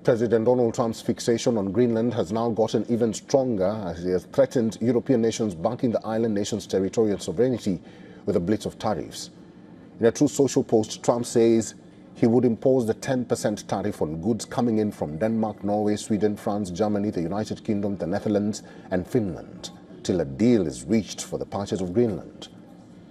President Donald Trump's fixation on Greenland has now gotten even stronger as he has threatened European nations backing the island nation's territorial sovereignty with a blitz of tariffs. In a Truth Social post, Trump says he would impose the 10% tariff on goods coming in from Denmark, Norway, Sweden, France, Germany, the United Kingdom, the Netherlands and Finland till a deal is reached for the purchase of Greenland.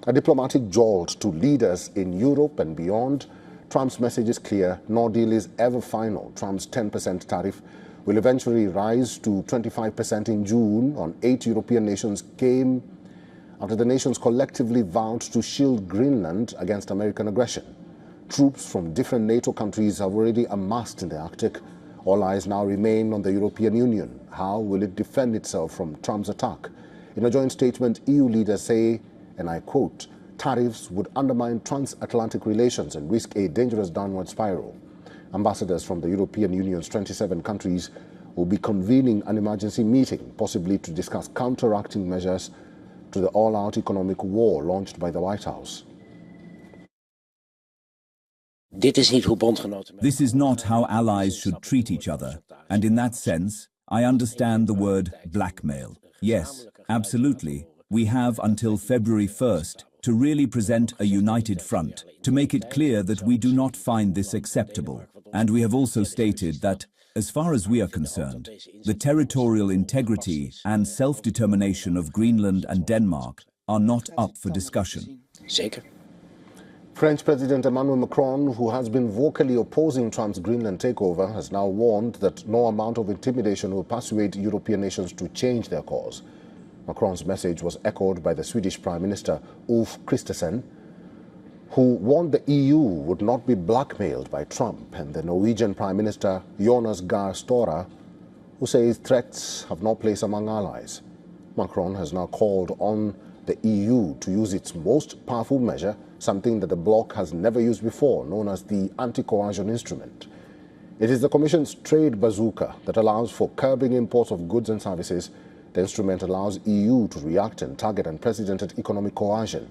A diplomatic jolt to leaders in Europe and beyond. Trump's message is clear: no deal is ever final. Trump's 10% tariff will eventually rise to 25% in June on 8 European nations came after the nations collectively vowed to shield Greenland against American aggression. Troops from different NATO countries have already amassed in the Arctic. All eyes now remain on the European Union. How will it defend itself from Trump's attack? In a joint statement, EU leaders say, and I quote, tariffs would undermine transatlantic relations and risk a dangerous downward spiral. Ambassadors from the European Union's 27 countries will be convening an emergency meeting, possibly to discuss counteracting measures to the all-out economic war launched by the White House. This is not how allies should treat each other, and in that sense, I understand the word blackmail. Yes, absolutely, we have until February 1st to really present a united front, to make it clear that we do not find this acceptable. And we have also stated that, as far as we are concerned, the territorial integrity and self-determination of Greenland and Denmark are not up for discussion. French President Emmanuel Macron, who has been vocally opposing Trump's Greenland takeover, has now warned that no amount of intimidation will persuade European nations to change their course. Macron's message was echoed by the Swedish Prime Minister Ulf Kristersson, who warned the EU would not be blackmailed by Trump, and the Norwegian Prime Minister Jonas Gahr Støre, who says threats have no place among allies. Macron has now called on the EU to use its most powerful measure, something that the bloc has never used before, known as the anti-coercion instrument. It is the Commission's trade bazooka that allows for curbing imports of goods and services. The instrument allows EU to react and target unprecedented economic coercion.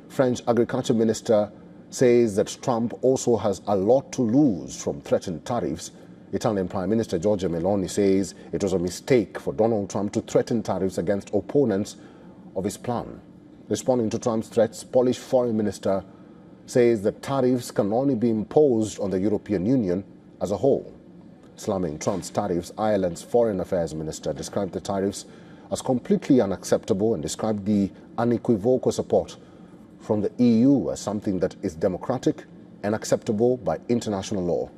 French Agriculture Minister says that Trump also has a lot to lose from threatened tariffs. Italian Prime Minister Giorgia Meloni says it was a mistake for Donald Trump to threaten tariffs against opponents of his plan. Responding to Trump's threats, Polish Foreign Minister says that tariffs can only be imposed on the European Union as a whole. Slamming Trump's tariffs, Ireland's Foreign Affairs Minister described the tariffs as completely unacceptable and described the unequivocal support from the EU as something that is democratic and acceptable by international law.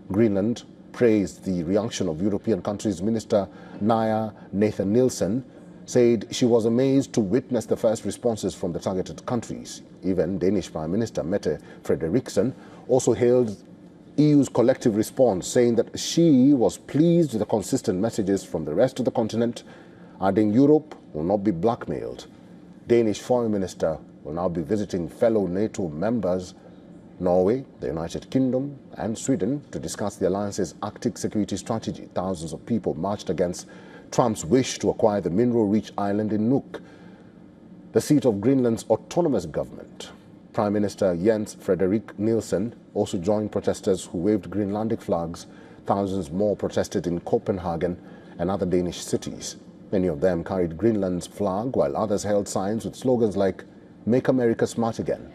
Greenland praised the reaction of European countries. Minister Naya Nathan-Nielsen said she was amazed to witness the first responses from the targeted countries. Even Danish Prime Minister Mette Frederiksen also hailed EU's collective response, saying that she was pleased with the consistent messages from the rest of the continent, adding Europe will not be blackmailed. Danish Foreign Minister will now be visiting fellow NATO members, Norway, the United Kingdom and Sweden, to discuss the alliance's Arctic security strategy. Thousands of people marched against Trump's wish to acquire the mineral-rich island in Nuuk, the seat of Greenland's autonomous government. Prime Minister Jens Frederik Nielsen also joined protesters who waved Greenlandic flags. Thousands more protested in Copenhagen and other Danish cities. Many of them carried Greenland's flag, while others held signs with slogans like "Make America Smart Again."